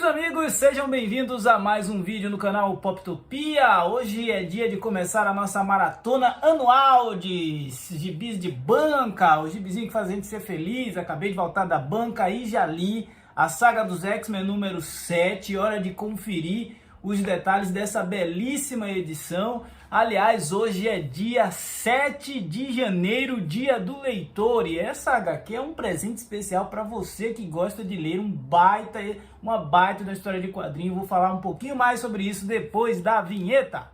amigos, sejam bem-vindos a mais um vídeo no canal Poptopia. Hoje é dia de começar a nossa maratona anual de gibis de banca, o gibizinho que faz a gente ser feliz. Acabei de voltar da banca e já li a saga dos X-Men número 7, hora de conferir os detalhes dessa belíssima edição. Aliás, hoje é dia 7 de janeiro, dia do leitor, e essa HQ é um presente especial para você que gosta de ler uma baita da história de quadrinho. Vou falar um pouquinho mais sobre isso depois da vinheta.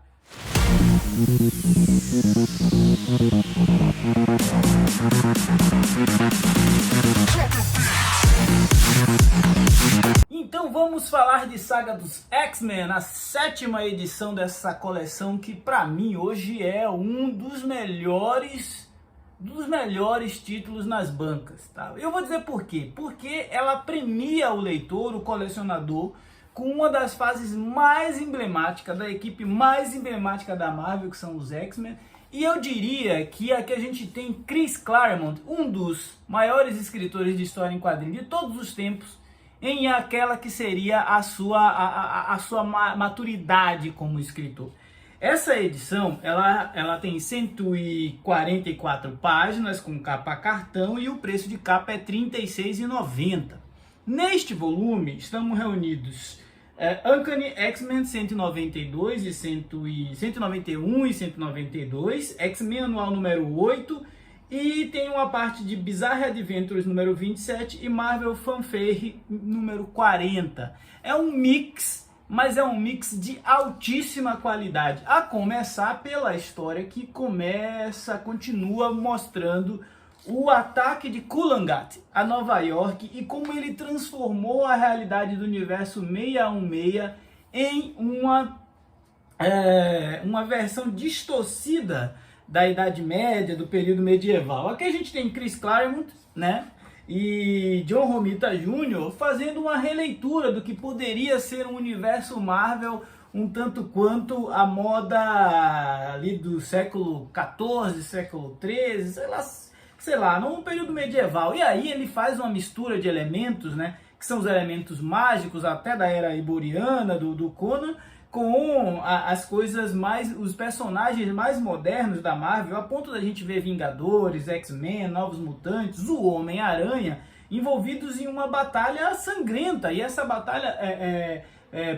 Então vamos falar de Saga dos X-Men, a 7ª edição dessa coleção que para mim hoje é um dos melhores títulos nas bancas, tá? Eu vou dizer por quê. Porque ela premia o leitor, o colecionador, com uma das fases mais emblemáticas da equipe mais emblemática da Marvel, que são os X-Men. E eu diria que aqui a gente tem Chris Claremont, um dos maiores escritores de história em quadrinhos de todos os tempos, em aquela que seria a sua maturidade como escritor. Essa edição, ela tem 144 páginas com capa cartão e o preço de capa é R$ 36,90. Neste volume estamos reunidos Uncanny X-Men 192 e 191 e 192, X-Men anual número 8, e tem uma parte de Bizarre Adventures número 27 e Marvel Fanfare número 40. É um mix, mas é um mix de altíssima qualidade. A começar pela história que continua mostrando o ataque de Kulangat a Nova York e como ele transformou a realidade do universo 616 em uma versão distorcida da Idade Média, do período medieval. Aqui a gente tem Chris Claremont, né, e John Romita Jr. fazendo uma releitura do que poderia ser um universo Marvel um tanto quanto a moda ali do século XIV, século XIII, sei lá, num período medieval. E aí ele faz uma mistura de elementos, né, que são os elementos mágicos até da era iboriana, do Conan, com as coisas os personagens mais modernos da Marvel, a ponto da gente ver Vingadores, X-Men, Novos Mutantes, o Homem-Aranha, envolvidos em uma batalha sangrenta. E essa batalha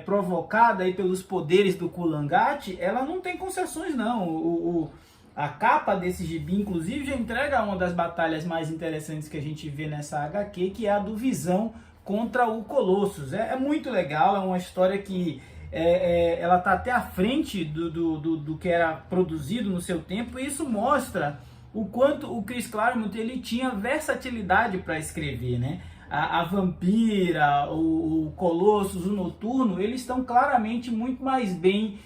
provocada aí pelos poderes do Kulangat, ela não tem concessões não. A capa desse gibi, inclusive, já entrega uma das batalhas mais interessantes que a gente vê nessa HQ, que é a do Visão contra o Colossus. É muito legal, é uma história que ela está até à frente do que era produzido no seu tempo, e isso mostra o quanto o Chris Claremont ele tinha versatilidade para escrever, né? A Vampira, o Colossus, o Noturno, eles estão claramente muito mais bem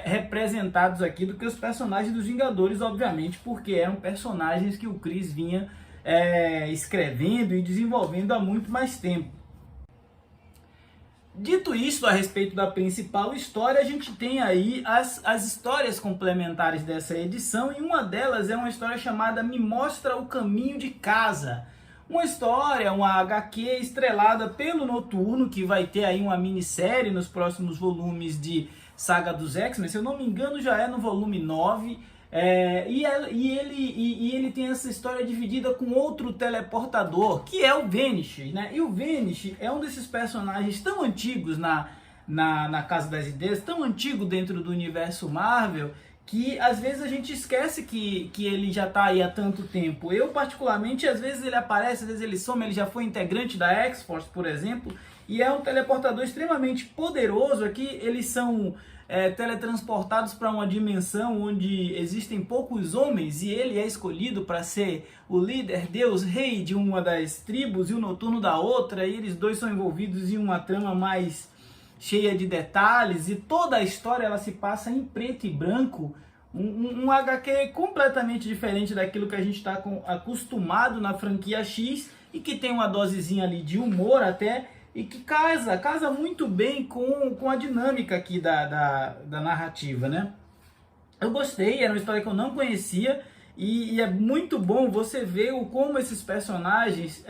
representados aqui do que os personagens dos Vingadores, obviamente, porque eram personagens que o Chris vinha escrevendo e desenvolvendo há muito mais tempo. Dito isso a respeito da principal história, a gente tem aí as histórias complementares dessa edição, e uma delas é uma história chamada Me Mostra o Caminho de Casa. Uma história, uma HQ estrelada pelo Noturno, que vai ter aí uma minissérie nos próximos volumes de Saga dos X-Men, se eu não me engano já é no volume 9, e ele tem essa história dividida com outro teleportador, que é o Vanish, né? E o Vanish é um desses personagens tão antigos na Casa das Ideias, tão antigo dentro do universo Marvel, que às vezes a gente esquece que ele já está aí há tanto tempo. Eu particularmente, às vezes ele aparece, às vezes ele some, ele já foi integrante da X-Force, por exemplo, e é um teleportador extremamente poderoso. Aqui eles são teletransportados para uma dimensão onde existem poucos homens, e ele é escolhido para ser o líder, deus, rei de uma das tribos e o Noturno da outra, e eles dois são envolvidos em uma trama mais cheia de detalhes, e toda a história ela se passa em preto e branco, um HQ completamente diferente daquilo que a gente está acostumado na franquia X, e que tem uma dosezinha ali de humor até, e que casa muito bem com a dinâmica aqui da narrativa, né? Eu gostei, era uma história que eu não conhecia, e é muito bom você ver como esses personagens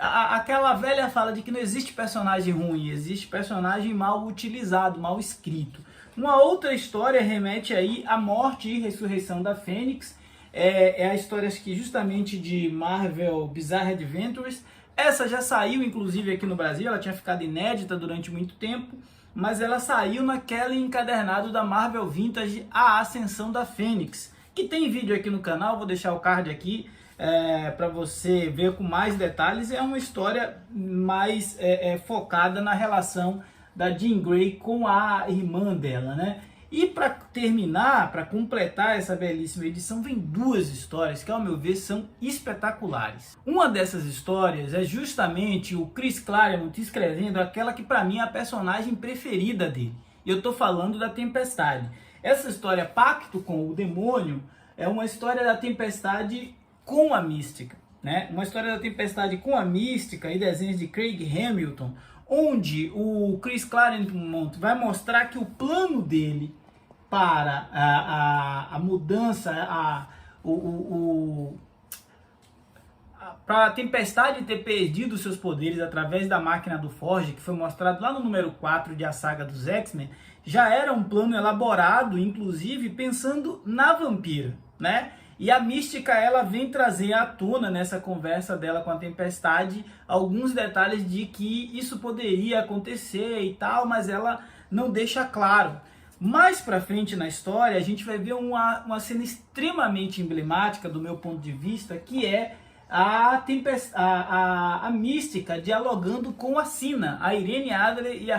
aquela velha fala de que não existe personagem ruim, existe personagem mal utilizado, mal escrito. Uma outra história remete aí à morte e ressurreição da Fênix. É a história que justamente de Marvel Bizarre Adventures. Essa já saiu inclusive aqui no Brasil, ela tinha ficado inédita durante muito tempo, mas ela saiu naquele encadernado da Marvel Vintage, A Ascensão da Fênix, que tem vídeo aqui no canal, vou deixar o card aqui para você ver com mais detalhes. É uma história mais focada na relação da Jean Grey com a irmã dela, né? E para terminar, para completar essa belíssima edição, vem duas histórias que, ao meu ver, são espetaculares. Uma dessas histórias é justamente o Chris Claremont escrevendo aquela que para mim é a personagem preferida dele. E eu estou falando da Tempestade. Essa história, Pacto com o Demônio, é uma história da Tempestade com a Mística, né? Uma história da Tempestade com a Mística e desenhos de Craig Hamilton, onde o Chris Claremont vai mostrar que o plano dele para a mudança, para a Tempestade ter perdido seus poderes através da máquina do Forge, que foi mostrado lá no número 4 de A Saga dos X-Men, já era um plano elaborado, inclusive pensando na vampira, né? E a Mística, ela vem trazer à tona nessa conversa dela com a Tempestade alguns detalhes de que isso poderia acontecer e tal, mas ela não deixa claro. Mais pra frente na história, a gente vai ver uma cena extremamente emblemática do meu ponto de vista, que é a Mística dialogando com a Sina, a Irene Adler e a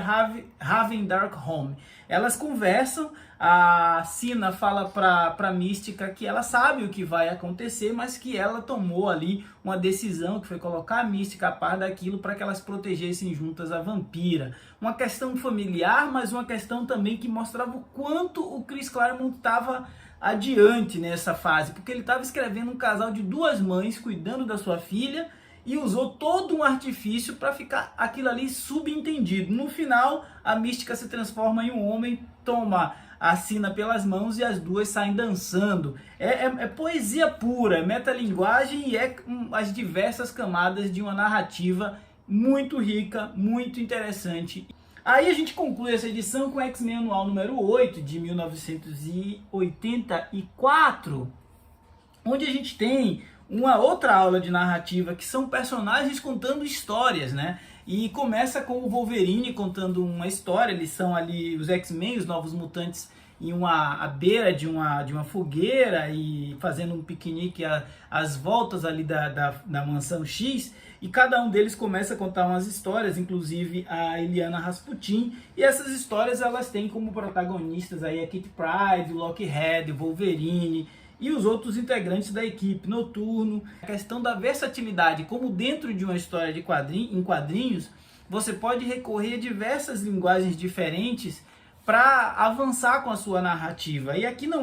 Raven Darkholme. Elas conversam, a Sina fala para a Mística que ela sabe o que vai acontecer, mas que ela tomou ali uma decisão, que foi colocar a Mística a par daquilo para que elas protegessem juntas a vampira. Uma questão familiar, mas uma questão também que mostrava o quanto o Chris Claremont estava adiante nessa fase, porque ele estava escrevendo um casal de duas mães cuidando da sua filha e usou todo um artifício para ficar aquilo ali subentendido. No final, a Mística se transforma em um homem, toma a Sina pelas mãos e as duas saem dançando. É poesia pura, é metalinguagem e as diversas camadas de uma narrativa muito rica, muito interessante. Aí a gente conclui essa edição com X-Men Anual número 8, de 1984, onde a gente tem uma outra aula de narrativa, que são personagens contando histórias, né? E começa com o Wolverine contando uma história. Eles são ali os X-Men, os Novos Mutantes, à beira de uma fogueira e fazendo um piquenique às voltas ali da mansão X, e cada um deles começa a contar umas histórias, inclusive a Eliana Rasputin, e essas histórias elas têm como protagonistas aí a Kitty Pryde, o Lockheed, o Wolverine e os outros integrantes da equipe, Noturno. A questão da versatilidade, como dentro de uma história em quadrinhos, você pode recorrer a diversas linguagens diferentes para avançar com a sua narrativa. E aqui não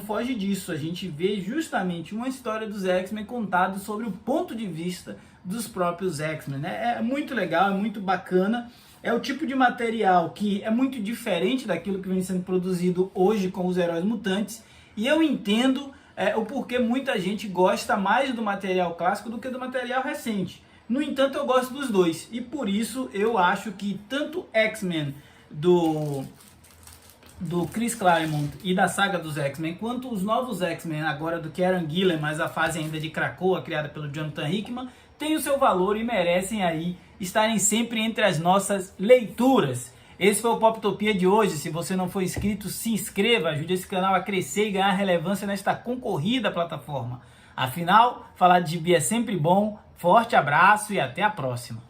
foge disso. A gente vê justamente uma história dos X-Men contada sobre o ponto de vista dos próprios X-Men, né? É muito legal, é muito bacana. É o tipo de material que é muito diferente daquilo que vem sendo produzido hoje com os heróis mutantes. E eu entendo o porquê muita gente gosta mais do material clássico do que do material recente. No entanto, eu gosto dos dois. E por isso eu acho que tanto X-Men do Chris Claremont e da saga dos X-Men, quanto os novos X-Men agora do Kieran Gillen, mas a fase ainda de Krakoa, criada pelo Jonathan Hickman, tem o seu valor e merecem aí estarem sempre entre as nossas leituras. Esse foi o Poptopia de hoje. Se você não for inscrito, se inscreva, ajude esse canal a crescer e ganhar relevância nesta concorrida plataforma. Afinal, falar de gibi é sempre bom. Forte abraço e até a próxima.